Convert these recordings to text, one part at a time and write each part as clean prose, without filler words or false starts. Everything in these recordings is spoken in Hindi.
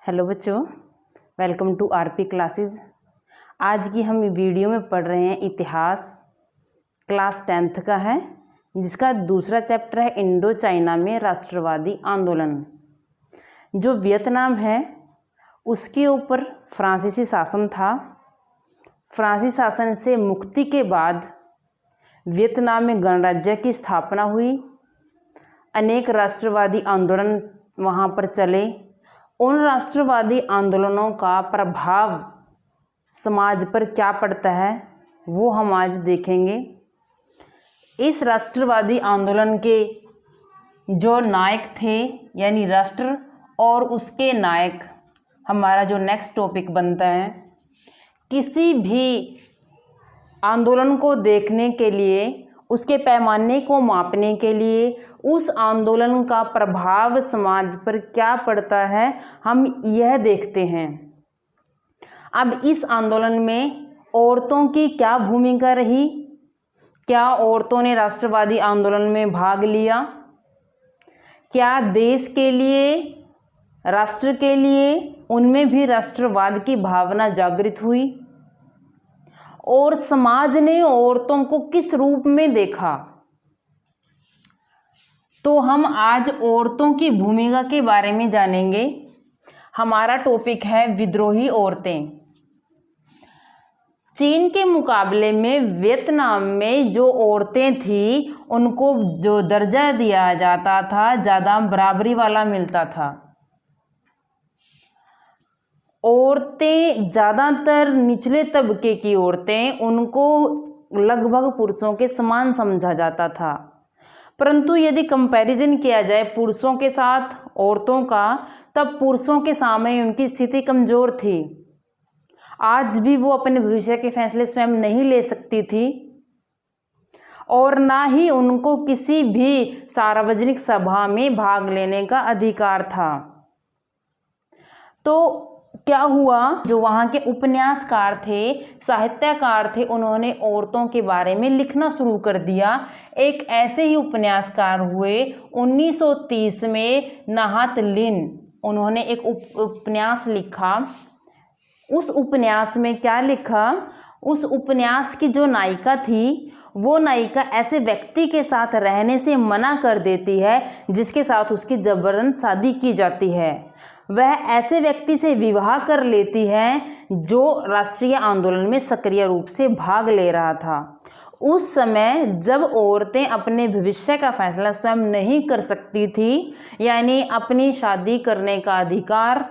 हेलो बच्चों, वेलकम टू आरपी क्लासेस। आज की हम वीडियो में पढ़ रहे हैं इतिहास, क्लास 10th का है, जिसका दूसरा चैप्टर है इंडो चाइना में राष्ट्रवादी आंदोलन। जो वियतनाम है उसके ऊपर फ्रांसीसी शासन था। फ्रांसीसी शासन से मुक्ति के बाद वियतनाम में गणराज्य की स्थापना हुई। अनेक राष्ट्रवादी आंदोलन वहाँ पर चले। उन राष्ट्रवादी आंदोलनों का प्रभाव समाज पर क्या पड़ता है वो हम आज देखेंगे। इस राष्ट्रवादी आंदोलन के जो नायक थे यानी राष्ट्र और उसके नायक, हमारा जो नेक्स्ट टॉपिक बनता है। किसी भी आंदोलन को देखने के लिए, उसके पैमाने को मापने के लिए, उस आंदोलन का प्रभाव समाज पर क्या पड़ता है, हम यह देखते हैं। अब इस आंदोलन में औरतों की क्या भूमिका रही, क्या औरतों ने राष्ट्रवादी आंदोलन में भाग लिया, क्या देश के लिए, राष्ट्र के लिए उनमें भी राष्ट्रवाद की भावना जागृत हुई और समाज ने औरतों को किस रूप में देखा। तो हम आज औरतों की भूमिका के बारे में जानेंगे। हमारा टॉपिक है विद्रोही औरतें। चीन के मुकाबले में वियतनाम में जो औरतें थी उनको जो दर्जा दिया जाता था ज़्यादा बराबरी वाला मिलता था। औरतें ज़्यादातर निचले तबके की औरतें, उनको लगभग पुरुषों के समान समझा जाता था। परंतु यदि कंपैरिजन किया जाए पुरुषों के साथ औरतों का, तब पुरुषों के सामने उनकी स्थिति कमज़ोर थी। आज भी वो अपने भविष्य के फैसले स्वयं नहीं ले सकती थी और ना ही उनको किसी भी सार्वजनिक सभा में भाग लेने का अधिकार था। तो क्या हुआ, जो वहाँ के उपन्यासकार थे, साहित्यकार थे, उन्होंने औरतों के बारे में लिखना शुरू कर दिया। एक ऐसे ही उपन्यासकार हुए 1930 में नाहत लिन। उन्होंने एक उपन्यास लिखा। उस उपन्यास में क्या लिखा, उस उपन्यास की जो नायिका थी वो नायिका ऐसे व्यक्ति के साथ रहने से मना कर देती है जिसके साथ उसकी जबरन शादी की जाती है। वह ऐसे व्यक्ति से विवाह कर लेती है जो राष्ट्रीय आंदोलन में सक्रिय रूप से भाग ले रहा था। उस समय जब औरतें अपने भविष्य का फैसला स्वयं नहीं कर सकती थी, यानी अपनी शादी करने का अधिकार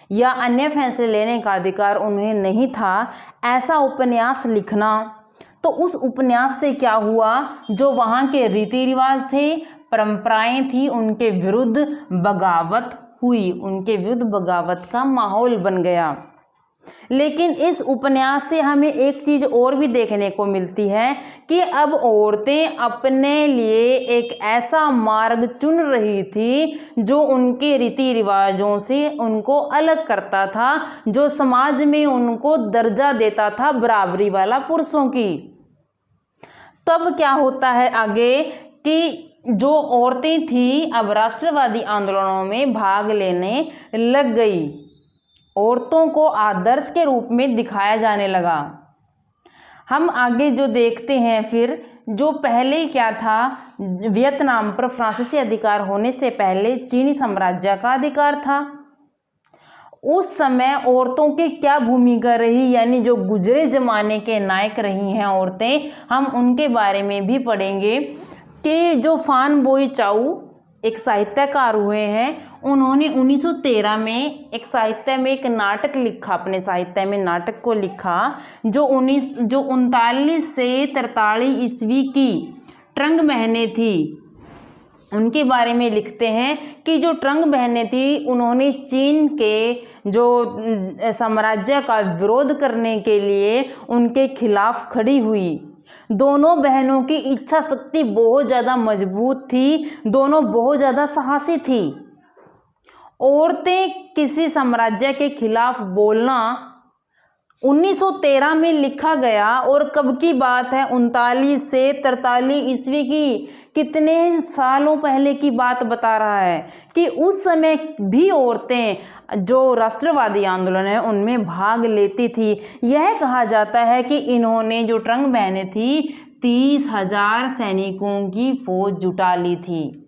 या अन्य फैसले लेने का अधिकार उन्हें नहीं था, ऐसा उपन्यास लिखना। तो उस उपन्यास से क्या हुआ, जो वहाँ के रीति रिवाज थे, परंपराएं थी, उनके विरुद्ध बगावत हुई, उनके विरुद्ध बगावत का माहौल बन गया। लेकिन इस उपन्यास से हमें एक चीज़ और भी देखने को मिलती है कि अब औरतें अपने लिए एक ऐसा मार्ग चुन रही थी जो उनके रीति रिवाजों से उनको अलग करता था, जो समाज में उनको दर्जा देता था बराबरी वाला पुरुषों की। तब क्या होता है आगे कि जो औरतें थी अब राष्ट्रवादी आंदोलनों में भाग लेने लग गई। औरतों को आदर्श के रूप में दिखाया जाने लगा। हम आगे जो देखते हैं फिर, जो पहले क्या था, वियतनाम पर फ्रांसीसी अधिकार होने से पहले चीनी साम्राज्य का अधिकार था। उस समय औरतों की क्या भूमिका रही, यानी जो गुजरे जमाने के नायक रही हैं औरतें, हम उनके बारे में भी पढ़ेंगे। कि जो फान बोई चाऊ एक साहित्यकार हुए हैं, उन्होंने 1913 में एक साहित्य में एक नाटक लिखा, अपने साहित्य में नाटक को लिखा जो 39 से 43 ईस्वी की ट्रंग बहनें थी। उनके बारे में लिखते हैं कि जो ट्रंग बहनें थी उन्होंने चीन के जो साम्राज्य का विरोध करने के लिए उनके खिलाफ खड़ी हुई। दोनों बहनों की इच्छा शक्ति बहुत ज़्यादा मजबूत थी, दोनों बहुत ज़्यादा साहसी थी। औरतें किसी साम्राज्य के खिलाफ बोलना 1913 में लिखा गया और कब की बात है, 39 से 43 ईस्वी की, कितने सालों पहले की बात बता रहा है कि उस समय भी औरतें जो राष्ट्रवादी आंदोलन है उनमें भाग लेती थी। यह कहा जाता है कि इन्होंने जो ट्रंक पहने थी 30,000 सैनिकों की फौज जुटा ली थी।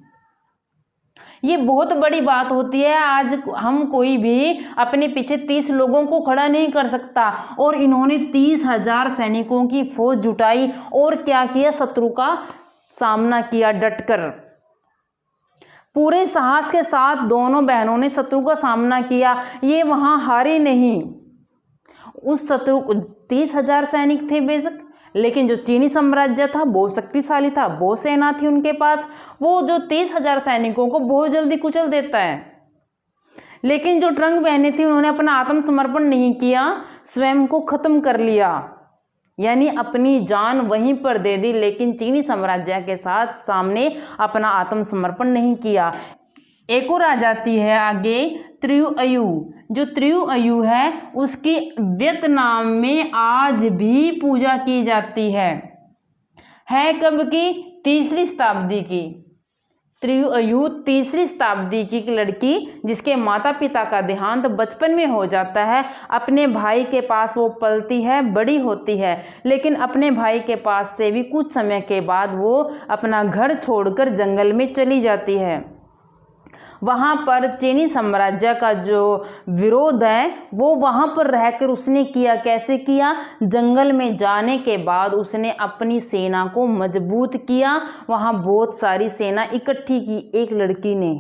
ये बहुत बड़ी बात होती है। आज हम कोई भी अपने पीछे 30 लोगों को खड़ा नहीं कर सकता और इन्होंने 30,000 सैनिकों की फौज जुटाई और क्या किया, शत्रु का सामना किया डटकर। पूरे साहस के साथ दोनों बहनों ने शत्रु का सामना किया। ये वहां हारे नहीं। उस शत्रु 30,000 सैनिक थे बेशक, लेकिन जो चीनी साम्राज्य था बहुत शक्तिशाली था, बहुत सेना थी उनके पास। वो जो 30,000 सैनिकों को बहुत जल्दी कुचल देता है। लेकिन जो ट्रंक बहनें थी उन्होंने अपना आत्मसमर्पण नहीं किया, स्वयं को खत्म कर लिया, यानी अपनी जान वहीं पर दे दी, लेकिन चीनी साम्राज्य के साथ सामने अपना आत्मसमर्पण नहीं किया। एक और आ जाती है आगे त्रियुअयु। जो त्रियुअयु है उसकी वियतनाम में आज भी पूजा की जाती है कब की, 3री शताब्दी की। त्रियुअयु 3री शताब्दी की लड़की जिसके माता पिता का देहांत बचपन में हो जाता है, अपने भाई के पास वो पलती है, बड़ी होती है, लेकिन अपने भाई के पास से भी कुछ समय के बाद वो अपना घर छोड़कर जंगल में चली जाती है। वहाँ पर चीनी साम्राज्य का जो विरोध है वो वहाँ पर रहकर उसने किया, कैसे किया, जंगल में जाने के बाद उसने अपनी सेना को मजबूत किया। वहाँ बहुत सारी सेना इकट्ठी की एक लड़की ने।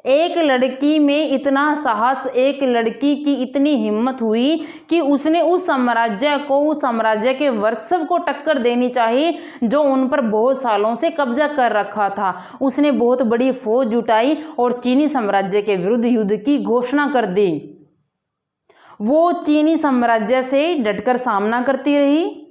एक लड़की में इतना साहस, एक लड़की की इतनी हिम्मत हुई कि उसने उस साम्राज्य के वर्चस्व को टक्कर देनी चाहिए जो उन पर बहुत सालों से कब्जा कर रखा था। उसने बहुत बड़ी फौज जुटाई और चीनी साम्राज्य के विरुद्ध युद्ध की घोषणा कर दी। वो चीनी साम्राज्य से डटकर सामना करती रही।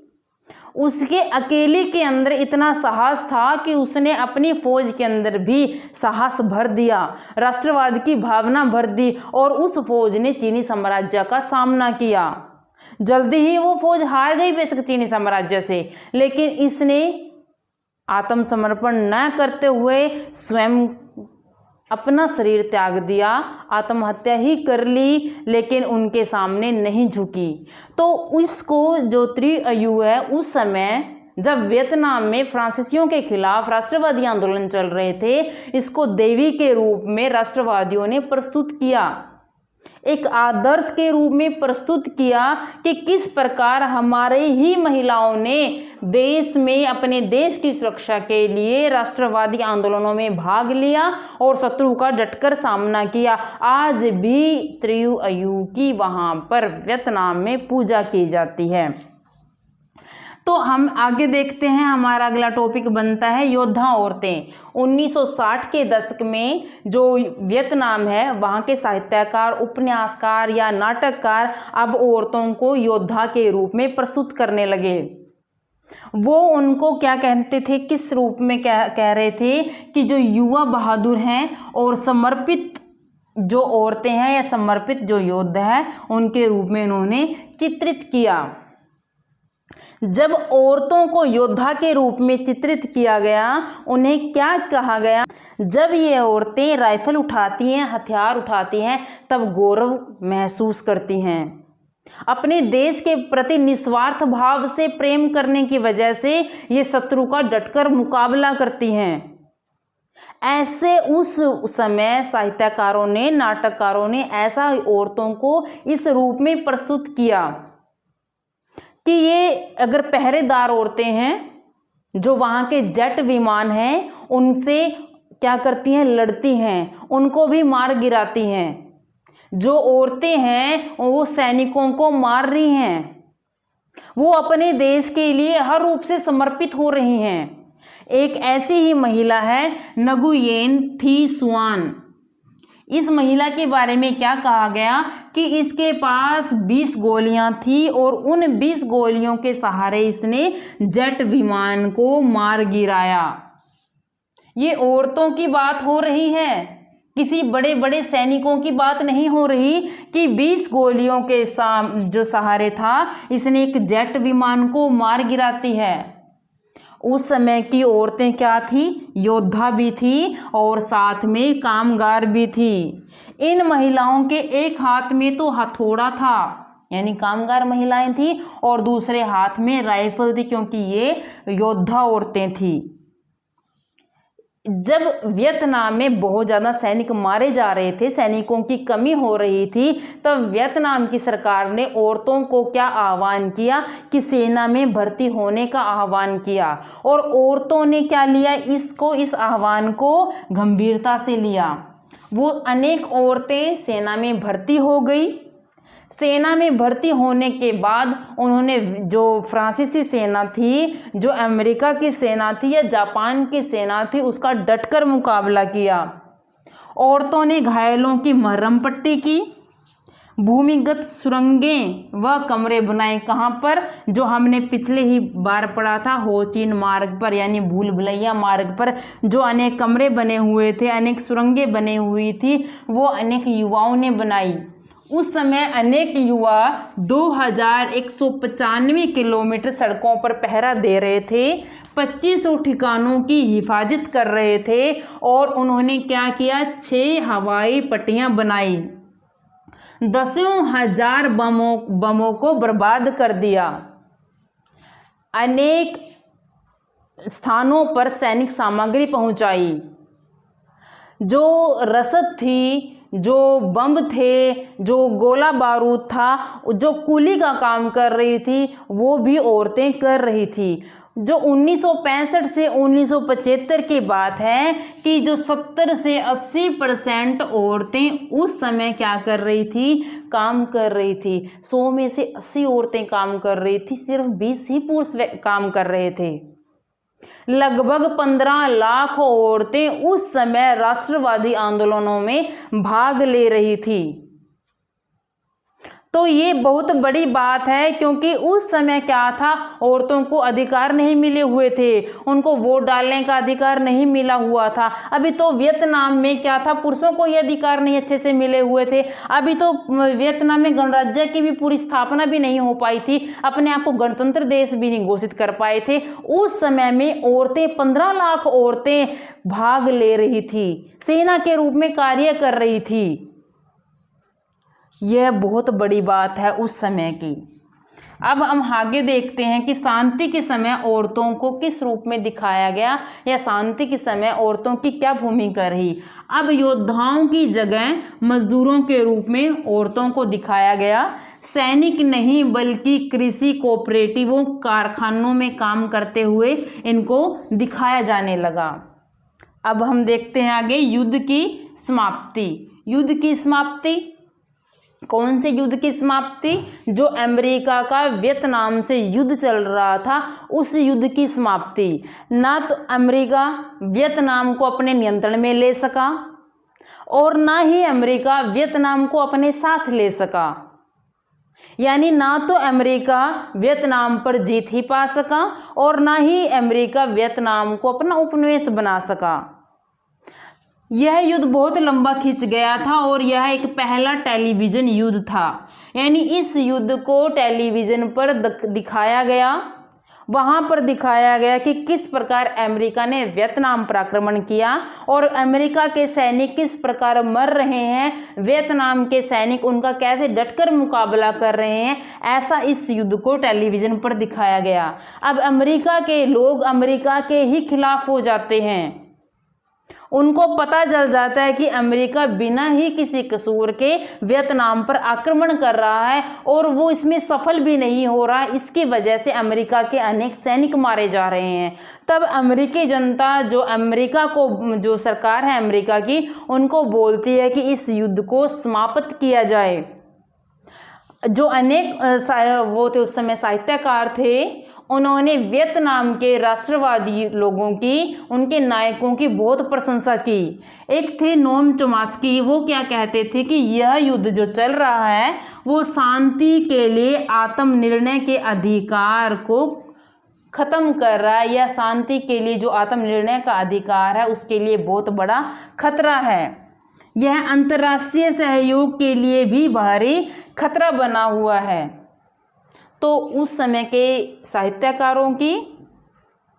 उसके अकेले के अंदर इतना साहस था कि उसने अपनी फौज के अंदर भी साहस भर दिया, राष्ट्रवाद की भावना भर दी और उस फौज ने चीनी साम्राज्य का सामना किया। जल्दी ही वो फौज हार गई बेशक चीनी साम्राज्य से, लेकिन इसने आत्मसमर्पण न करते हुए स्वयं अपना शरीर त्याग दिया, आत्महत्या ही कर ली, लेकिन उनके सामने नहीं झुकी। तो इसको जो त्रियुअयु है, उस समय जब वियतनाम में फ्रांसीसियों के खिलाफ राष्ट्रवादी आंदोलन चल रहे थे, इसको देवी के रूप में राष्ट्रवादियों ने प्रस्तुत किया, एक आदर्श के रूप में प्रस्तुत किया कि किस प्रकार हमारे ही महिलाओं ने देश में अपने देश की सुरक्षा के लिए राष्ट्रवादी आंदोलनों में भाग लिया और शत्रु का डटकर सामना किया। आज भी त्रियुअयु की वहां पर वियतनाम में पूजा की जाती है। तो हम आगे देखते हैं, हमारा अगला टॉपिक बनता है योद्धा औरतें। 1960 के दशक में जो वियतनाम है वहाँ के साहित्यकार, उपन्यासकार या नाटककार अब औरतों को योद्धा के रूप में प्रस्तुत करने लगे। वो उनको क्या कहते थे, किस रूप में कह रहे थे कि जो युवा बहादुर हैं और समर्पित जो औरतें हैं या समर्पित जो योद्धा है उनके रूप में उन्होंने चित्रित किया। जब औरतों को योद्धा के रूप में चित्रित किया गया, उन्हें क्या कहा गया, जब ये औरतें राइफल उठाती हैं, हथियार उठाती हैं, तब गौरव महसूस करती हैं। अपने देश के प्रति निस्वार्थ भाव से प्रेम करने की वजह से ये शत्रु का डटकर मुकाबला करती हैं। ऐसे उस समय साहित्यकारों ने, नाटककारों ने ऐसा औरतों को इस रूप में प्रस्तुत किया कि ये अगर पहरेदार औरतें हैं, जो वहाँ के जेट विमान हैं, उनसे क्या करती हैं, लड़ती हैं, उनको भी मार गिराती हैं। जो औरतें हैं वो सैनिकों को मार रही हैं, वो अपने देश के लिए हर रूप से समर्पित हो रही हैं। एक ऐसी ही महिला है नगुयेन थी सुआन। इस महिला के बारे में क्या कहा गया कि इसके पास 20 गोलियां थी और उन 20 गोलियों के सहारे इसने जेट विमान को मार गिराया। ये औरतों की बात हो रही है किसी बड़े बड़े सैनिकों की बात नहीं हो रही कि 20 गोलियों के जो सहारे था इसने एक जेट विमान को मार गिराती है। उस समय की औरतें क्या थी? योद्धा भी थी और साथ में कामगार भी थी। इन महिलाओं के एक हाथ में तो हथौड़ा था, यानी कामगार महिलाएं थी, और दूसरे हाथ में राइफल थी, क्योंकि ये योद्धा औरतें थी। जब वियतनाम में बहुत ज़्यादा सैनिक मारे जा रहे थे, सैनिकों की कमी हो रही थी, तब वियतनाम की सरकार ने औरतों को क्या आह्वान किया कि सेना में भर्ती होने का आह्वान किया, और औरतों ने क्या लिया? इस आह्वान को गंभीरता से लिया। वो अनेक औरतें सेना में भर्ती हो गई। सेना में भर्ती होने के बाद उन्होंने जो फ्रांसीसी सेना थी, जो अमेरिका की सेना थी या जापान की सेना थी, उसका डटकर मुकाबला किया। औरतों ने घायलों की मरहम पट्टी की, भूमिगत सुरंगें व कमरे बनाए। कहाँ पर? जो हमने पिछले ही बार पढ़ा था, हो चीन मार्ग पर, यानी भूल भुलैया मार्ग पर जो अनेक कमरे बने हुए थे, अनेक सुरंगें बने हुई थी, वो अनेक युवाओं ने बनाई। उस समय अनेक युवा 2195 किलोमीटर सड़कों पर पहरा दे रहे थे, 2500 ठिकानों की हिफाजत कर रहे थे, और उन्होंने क्या किया? 6 हवाई पट्टियां बनाई, 10,000 बमों को बर्बाद कर दिया। अनेक स्थानों पर सैनिक सामग्री पहुंचाई। जो रसद थी, जो बम थे, जो गोला बारूद था, जो कुली का काम कर रही थी, वो भी औरतें कर रही थी। जो 1965 से 1975 की बात है कि जो 70 से 80% औरतें उस समय क्या कर रही थी? काम कर रही थी। 100 में से 80 औरतें काम कर रही थी, सिर्फ 20 ही पुरुष काम कर रहे थे। लगभग 15 लाख औरतें उस समय राष्ट्रवादी आंदोलनों में भाग ले रही थी। तो ये बहुत बड़ी बात है, क्योंकि उस समय क्या था? औरतों को अधिकार नहीं मिले हुए थे, उनको वोट डालने का अधिकार नहीं मिला हुआ था। अभी तो वियतनाम में क्या था? पुरुषों को ये अधिकार नहीं अच्छे से मिले हुए थे। अभी तो वियतनाम में गणराज्य की भी पूरी स्थापना भी नहीं हो पाई थी, अपने आप को गणतंत्र देश भी नहीं घोषित कर पाए थे। उस समय में औरतें, 15 लाख औरतें भाग ले रही थी, सेना के रूप में कार्य कर रही थी। यह बहुत बड़ी बात है उस समय की। अब हम आगे देखते हैं कि शांति के समय औरतों को किस रूप में दिखाया गया, या शांति के समय औरतों की क्या भूमिका रही। अब योद्धाओं की जगह मजदूरों के रूप में औरतों को दिखाया गया। सैनिक नहीं बल्कि कृषि कोऑपरेटिवों, कारखानों में काम करते हुए इनको दिखाया जाने लगा। अब हम देखते हैं आगे युद्ध की समाप्ति। युद्ध की समाप्ति, कौन से युद्ध की समाप्ति? जो अमेरिका का वियतनाम से युद्ध चल रहा था, उस युद्ध की समाप्ति। ना तो अमेरिका वियतनाम को अपने नियंत्रण में ले सका, और ना ही अमेरिका वियतनाम को अपने साथ ले सका। यानी ना तो अमेरिका वियतनाम पर जीत ही पा सका, और ना ही अमेरिका वियतनाम को अपना उपनिवेश बना सका। यह युद्ध बहुत लंबा खिंच गया था, और यह एक पहला टेलीविज़न युद्ध था। यानी इस युद्ध को टेलीविज़न पर दिखाया गया। वहाँ पर दिखाया गया कि किस प्रकार अमेरिका ने वियतनाम पर आक्रमण किया, और अमेरिका के सैनिक किस प्रकार मर रहे हैं, वियतनाम के सैनिक उनका कैसे डटकर मुकाबला कर रहे हैं। ऐसा इस युद्ध को टेलीविज़न पर दिखाया गया। अब अमेरिका के लोग अमेरिका के ही खिलाफ हो जाते हैं। उनको पता चल जाता है कि अमेरिका बिना ही किसी कसूर के वियतनाम पर आक्रमण कर रहा है, और वो इसमें सफल भी नहीं हो रहा। इसकी वजह से अमेरिका के अनेक सैनिक मारे जा रहे हैं। तब अमेरिकी जनता, जो अमेरिका को, जो सरकार है अमेरिका की, उनको बोलती है कि इस युद्ध को समाप्त किया जाए। जो अनेक वो थे उस समय साहित्यकार थे, उन्होंने वियतनाम के राष्ट्रवादी लोगों की, उनके नायकों की बहुत प्रशंसा की। एक थे नोम चोम्स्की, वो क्या कहते थे कि यह युद्ध जो चल रहा है वो शांति के लिए आत्मनिर्णय के अधिकार को खत्म कर रहा है, या शांति के लिए जो आत्मनिर्णय का अधिकार है उसके लिए बहुत बड़ा खतरा है। यह अंतर्राष्ट्रीय सहयोग के लिए भी बाहरी खतरा बना हुआ है। तो उस समय के साहित्यकारों की,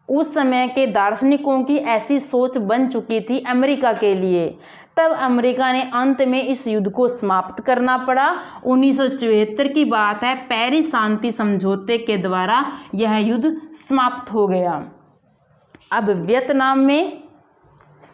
उस समय के दार्शनिकों की ऐसी सोच बन चुकी थी अमेरिका के लिए। तब अमेरिका ने अंत में इस युद्ध को समाप्त करना पड़ा। 1974 की बात है, पेरिस शांति समझौते के द्वारा यह युद्ध समाप्त हो गया। अब वियतनाम में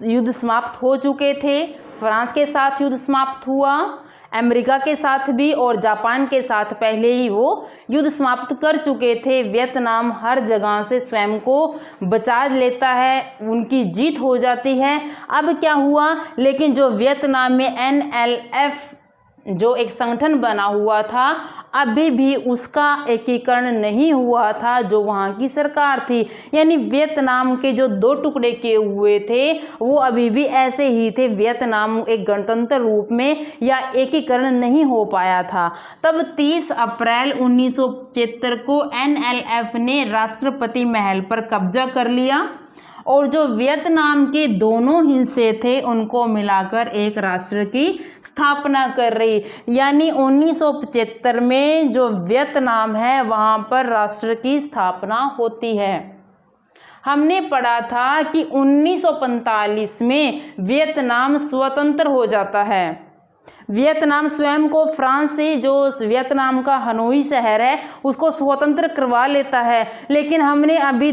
युद्ध समाप्त हो चुके थे, फ्रांस के साथ युद्ध समाप्त हुआ, अमेरिका के साथ भी और जापान के साथ पहले ही वो युद्ध समाप्त कर चुके थे। वियतनाम हर जगह से स्वयं को बचा लेता है, उनकी जीत हो जाती है। अब क्या हुआ, लेकिन जो वियतनाम में NLF जो एक संगठन बना हुआ था, अभी भी उसका एकीकरण नहीं हुआ था जो वहाँ की सरकार थी। यानी वियतनाम के जो दो टुकड़े किए हुए थे वो अभी भी ऐसे ही थे। वियतनाम एक गणतंत्र रूप में या एकीकरण नहीं हो पाया था। तब 30 अप्रैल 1975 को NLF ने राष्ट्रपति महल पर कब्जा कर लिया और जो वियतनाम के दोनों हिस्से थे उनको मिलाकर एक राष्ट्र की स्थापना कर रही। यानी 1975 में जो वियतनाम है वहाँ पर राष्ट्र की स्थापना होती है। हमने पढ़ा था कि 1945 में वियतनाम स्वतंत्र हो जाता है। वियतनाम स्वयं को फ्रांस से, जो वियतनाम का हनोई शहर है, उसको स्वतंत्र करवा लेता है। लेकिन हमने अभी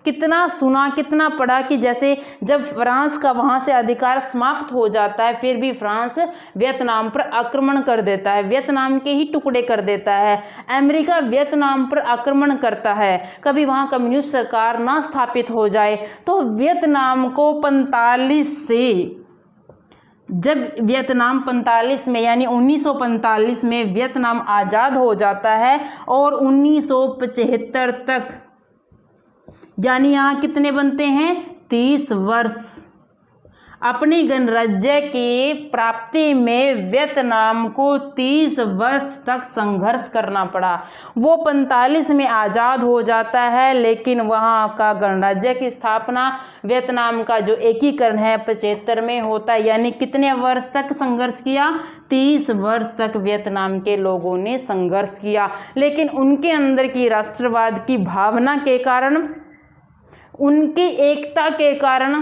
कितना सुना, कितना पढ़ा कि जैसे जब फ्रांस का वहाँ से अधिकार समाप्त हो जाता है फिर भी फ्रांस वियतनाम पर आक्रमण कर देता है, वियतनाम के ही टुकड़े कर देता है। अमेरिका वियतनाम पर आक्रमण करता है, कभी वहाँ कम्युनिस्ट सरकार ना स्थापित हो जाए। तो वियतनाम को 45 से, जब वियतनाम 45 में यानी 1945 में वियतनाम आज़ाद हो जाता है और 1975 तक, यानी यहाँ कितने बनते हैं, 30 वर्ष, अपने गणराज्य की प्राप्ति में वियतनाम को 30 वर्ष तक संघर्ष करना पड़ा। वो 45 में आज़ाद हो जाता है, लेकिन वहाँ का गणराज्य की स्थापना, वियतनाम का जो एकीकरण है 75 में होता है। यानी कितने वर्ष तक संघर्ष किया, 30 वर्ष तक वियतनाम के लोगों ने संघर्ष किया। लेकिन उनके अंदर की राष्ट्रवाद की भावना के कारण, उनकी एकता के कारण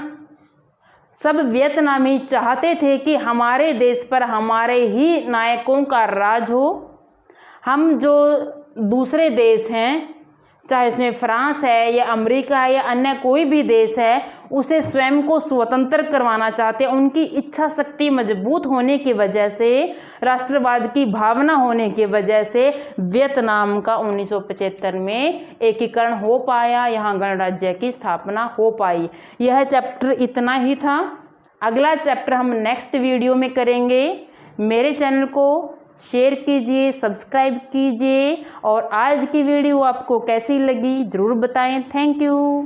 सब वियतनामी चाहते थे कि हमारे देश पर हमारे ही नायकों का राज हो। हम जो दूसरे देश हैं, चाहे इसमें फ्रांस है या अमेरिका है या अन्य कोई भी देश है, उसे स्वयं को स्वतंत्र करवाना चाहते हैं। उनकी इच्छा शक्ति मजबूत होने की वजह से, राष्ट्रवाद की भावना होने की वजह से वियतनाम का 1975 में एकीकरण हो पाया, यहाँ गणराज्य की स्थापना हो पाई। यह चैप्टर इतना ही था। अगला चैप्टर हम नेक्स्ट वीडियो में करेंगे। मेरे चैनल को शेयर कीजिए, सब्सक्राइब कीजिए और आज की वीडियो आपको कैसी लगी ज़रूर बताएं। Thank you.